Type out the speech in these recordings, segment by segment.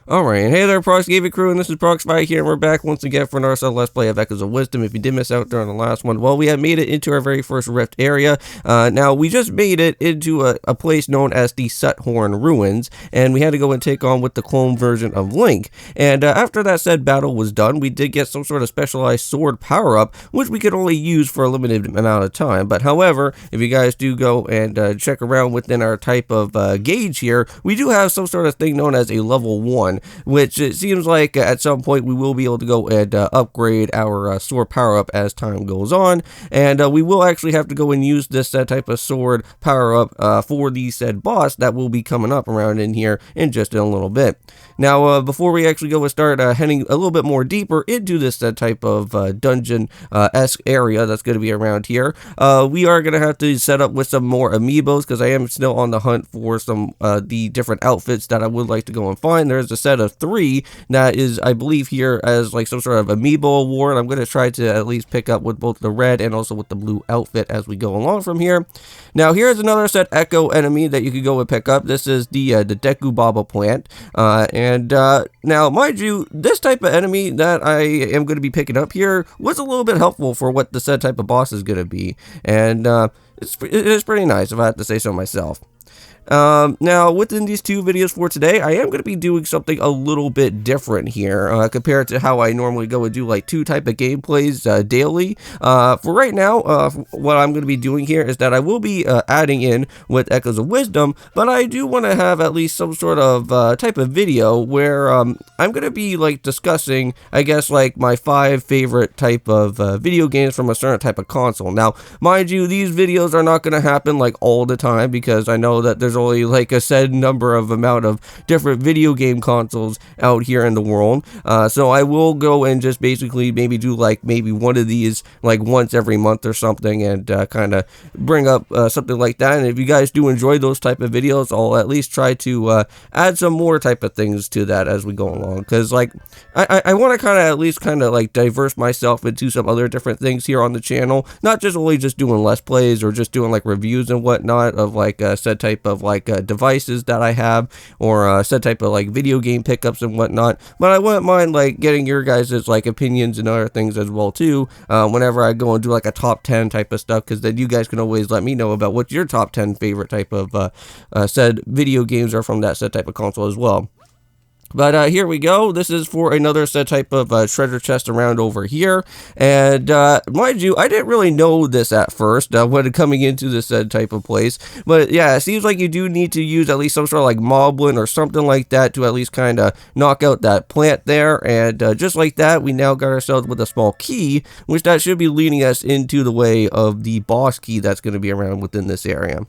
Alright, and hey there, Prox Gaming Crew, and this is Proxify here, and we're back once again for another Let's Play of Echoes of Wisdom. If you did miss out during the last one, well, we have made it into our very first Rift area. Now, we just made it into a place known as the Suthorn Ruins, and we had to go and take on with the clone version of Link. And after that said battle was done, we did get some sort of specialized sword power-up, which we could only use for a limited amount of time. But however, if you guys do go and check around within our type of gauge here, we do have some sort of thing known as a level 1. Which it seems like at some point we will be able to go and upgrade our sword power up as time goes on, and we will actually have to go and use this type of sword power up for the said boss that will be coming up around in here in just a little bit. Now before we actually go and start heading a little bit more deeper into this type of dungeon-esque area that's going to be around here, we are going to have to set up with some more amiibos because I am still on the hunt for some the different outfits that I would like to go and find. There's a set of 3 that is, I believe, here as like some sort of amiibo award. I'm going to try to at least pick up with both the red and also with the blue outfit as we go along from here. Now here's another set echo enemy that you could go and pick up. This is the Deku Baba plant, and now mind you, this type of enemy that I am going to be picking up here was a little bit helpful for what the said type of boss is going to be, and it is pretty nice if I have to say so myself. Now within these 2 videos for today, I am going to be doing something a little bit different here compared to how I normally go and do like 2 type of gameplays daily. For right now, what I'm going to be doing here is that I will be adding in with Echoes of Wisdom, but I do want to have at least some sort of type of video where I'm going to be like discussing, I guess, like my 5 favorite type of video games from a certain type of console. Now mind you, these videos are not going to happen like all the time because I know that there's only like a said amount of different video game consoles out here in the world, so I will go and just basically maybe do like maybe one of these like once every month or something, and kind of bring up something like that. And if you guys do enjoy those type of videos, I'll at least try to add some more type of things to that as we go along, because like I want to kind of at least kind of like diverse myself into some other different things here on the channel, not just only just doing Let's Plays or just doing like reviews and whatnot of like a said type of like devices that I have, or said type of like video game pickups and whatnot. But I wouldn't mind like getting your guys' like opinions and other things as well too, whenever I go and do like a top 10 type of stuff, because then you guys can always let me know about what your top 10 favorite type of said video games are from that said type of console as well. But here we go. This is for another set type of treasure chest around over here. And mind you, I didn't really know this at first when coming into this type of place. But yeah, it seems like you do need to use at least some sort of like moblin or something like that to at least kind of knock out that plant there. And just like that, we now got ourselves with a small key, which that should be leading us into the way of the boss key that's going to be around within this area.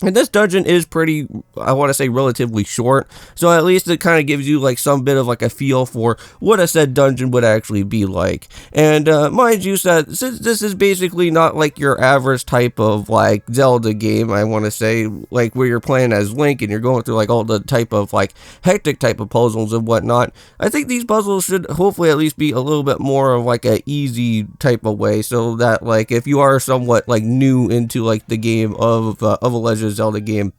And this dungeon is pretty, I want to say, relatively short, so at least it kind of gives you like some bit of like a feel for what a said dungeon would actually be like. And mind you, since this is basically not like your average type of like Zelda game, I want to say, like where you're playing as Link and you're going through like all the type of like hectic type of puzzles and whatnot, I think these puzzles should hopefully at least be a little bit more of like a easy type of way, so that like if you are somewhat like new into like the game of a Legend of Zelda game,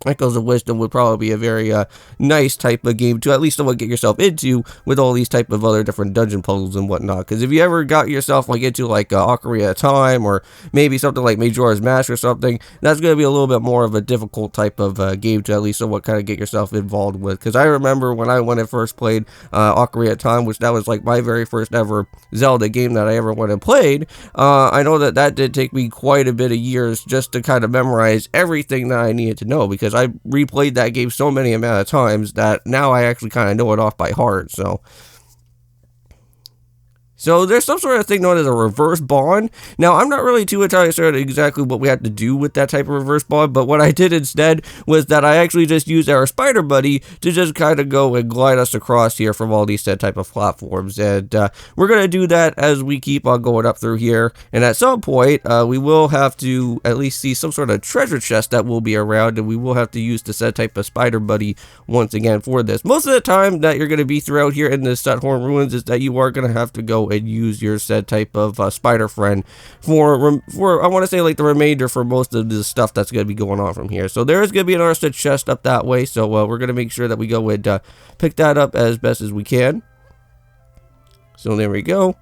Echoes of Wisdom would probably be a very nice type of game to at least somewhat get yourself into with all these type of other different dungeon puzzles and whatnot. Because if you ever got yourself like into like Ocarina of Time or maybe something like Majora's Mask or something, that's going to be a little bit more of a difficult type of game to at least somewhat kind of get yourself involved with. Because I remember when I first played Ocarina of Time, which that was like my very first ever Zelda game that I ever went and played, I know that did take me quite a bit of years just to kind of memorize everything that I needed to know, because I replayed that game so many amount of times that now I actually kind of know it off by heart. So there's some sort of thing known as a reverse bond. Now, I'm not really too entirely sure exactly what we had to do with that type of reverse bond, but what I did instead was that I actually just used our spider buddy to just kind of go and glide us across here from all these said type of platforms. And we're going to do that as we keep on going up through here. And at some point, we will have to at least see some sort of treasure chest that will be around, and we will have to use the said type of spider buddy once again for this. Most of the time that you're going to be throughout here in the Suthorn Ruins is that you are going to have to go and use your said type of spider friend for I want to say like the remainder for most of the stuff that's going to be going on from here. So there is going to be another said chest up that way, so we're going to make sure that we go and pick that up as best as we can. So there we go.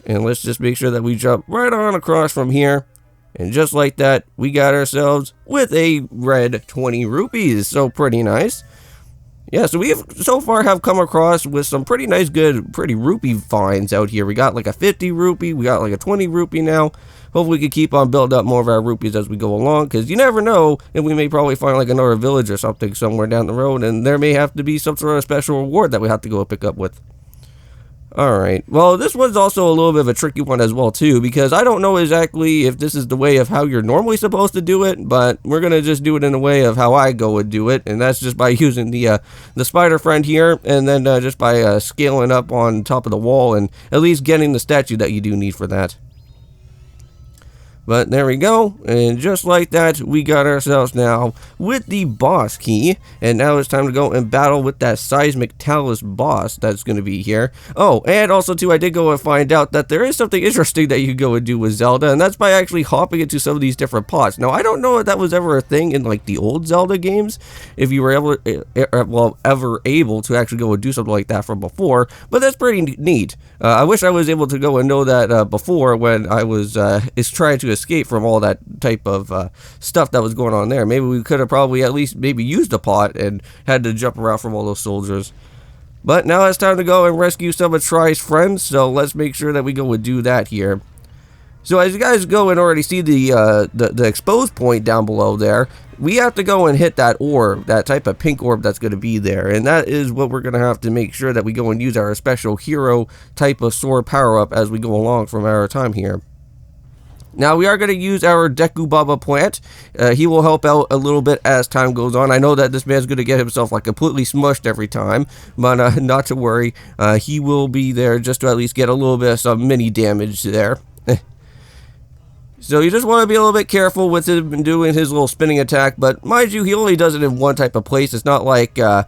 And let's just make sure that we jump right on across from here. And just like that, we got ourselves with a red 20 rupees. So pretty nice. Yeah, so we have so far have come across with some pretty nice, pretty rupee finds out here. We got like a 50 rupee, we got like a 20 rupee now. Hopefully we can keep on building up more of our rupees as we go along, because you never know, and we may probably find like another village or something somewhere down the road, and there may have to be some sort of special reward that we have to go pick up with. Alright, well, this one's also a little bit of a tricky one as well, too, because I don't know exactly if this is the way of how you're normally supposed to do it, but we're going to just do it in a way of how I go and do it, and that's just by using the spider friend here, and then just by scaling up on top of the wall, and at least getting the statue that you do need for that. But there we go, and just like that, we got ourselves now with the boss key, and now it's time to go and battle with that Seismic Talus boss that's going to be here. Oh, and also too, I did go and find out that there is something interesting that you can go and do with Zelda, and that's by actually hopping into some of these different pots. Now, I don't know if that was ever a thing in like the old Zelda games, if you were ever able to actually go and do something like that from before, but that's pretty neat. I wish I was able to go and know that before when I was trying to escape from all that type of stuff that was going on there. Maybe we could have probably at least maybe used a pot and had to jump around from all those soldiers. But now it's time to go and rescue some of Try's friends, so let's make sure that we go and do that here. So as you guys go and already see the exposed point down below there, we have to go and hit that orb, that type of pink orb that's going to be there. And that is what we're going to have to make sure that we go and use our special hero type of sword power-up as we go along from our time here. Now, we are going to use our Deku Baba plant. He will help out a little bit as time goes on. I know that this man's going to get himself like completely smushed every time, but not to worry. He will be there just to at least get a little bit of some mini damage there. So you just want to be a little bit careful with him doing his little spinning attack, but mind you, he only does it in one type of place. It's not like kind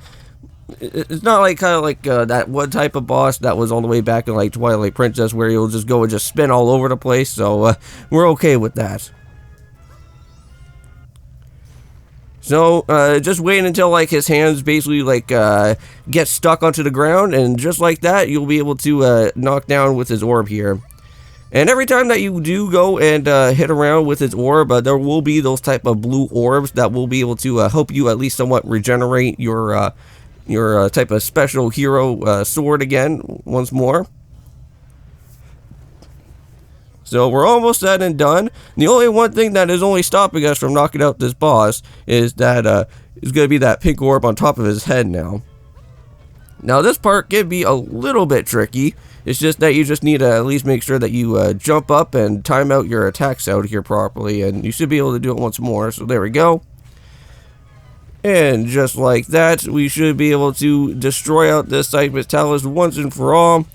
of like that one type of boss that was all the way back in like Twilight Princess, where he'll just go and just spin all over the place. So we're okay with that. So just wait until like his hands basically like get stuck onto the ground, and just like that, you'll be able to knock down with his orb here. And every time that you do go and hit around with his orb, there will be those type of blue orbs that will be able to help you at least somewhat regenerate your type of special hero sword again once more. So we're almost said and done. The only one thing that is only stopping us from knocking out this boss is that it's going to be that pink orb on top of his head now. Now this part can be a little bit tricky. It's just that you just need to at least make sure that you jump up and time out your attacks out here properly, and you should be able to do it once more. So there we go. And just like that, we should be able to destroy out this Seismic Talus once and for all,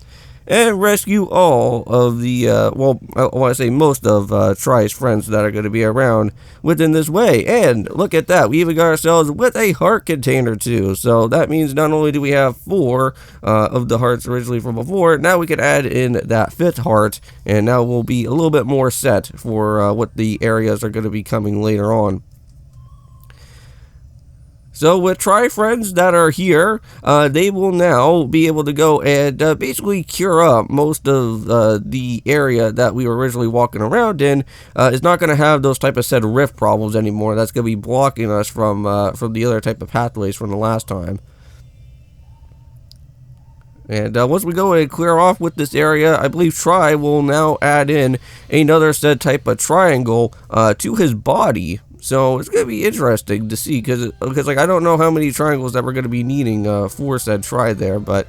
and rescue all of the, well, I want to say most of Try's friends that are going to be around within this way. And look at that, we even got ourselves with a heart container too. So that means not only do we have 4 of the hearts originally from before, now we can add in that 5th heart, and now we'll be a little bit more set for what the areas are going to be coming later on. So with Try friends that are here, they will now be able to go and basically cure up most of the area that we were originally walking around in. It's not going to have those type of said rift problems anymore. That's going to be blocking us from the other type of pathways from the last time. And once we go and clear off with this area, I believe Try will now add in another said type of triangle to his body. So it's going to be interesting to see, because like I don't know how many triangles that we're going to be needing for said Try there, but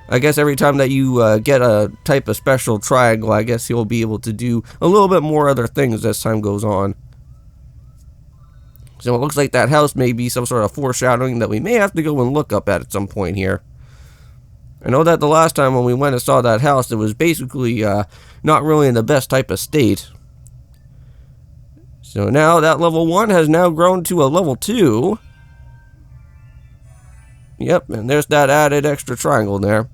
I guess every time that you get a type of special triangle, I guess he'll be able to do a little bit more other things as time goes on. So it looks like that house may be some sort of foreshadowing that we may have to go and look up at some point here. I know that the last time when we went and saw that house, it was basically not really in the best type of state. So now that level 1 has now grown to a level 2. Yep, and there's that added extra triangle there.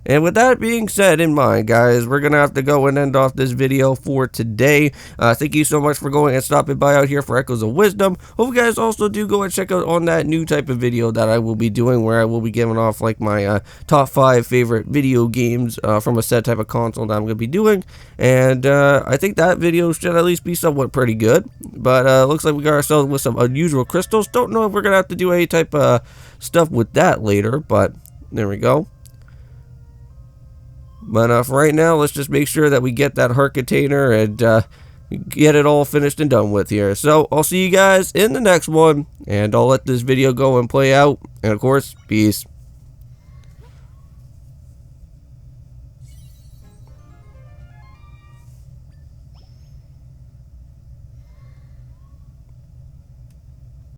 And with that being said in mind, guys, we're going to have to go and end off this video for today. Thank you so much for going and stopping by out here for Echoes of Wisdom. Hope you guys also do go and check out on that new type of video that I will be doing, where I will be giving off like my top 5 favorite video games from a set type of console that I'm going to be doing. And I think that video should at least be somewhat pretty good. But looks like we got ourselves with some unusual crystals. Don't know if we're going to have to do any type of stuff with that later, but there we go. But for right now, let's just make sure that we get that heart container and get it all finished and done with here. So I'll see you guys in the next one, and I'll let this video go and play out. And of course, peace.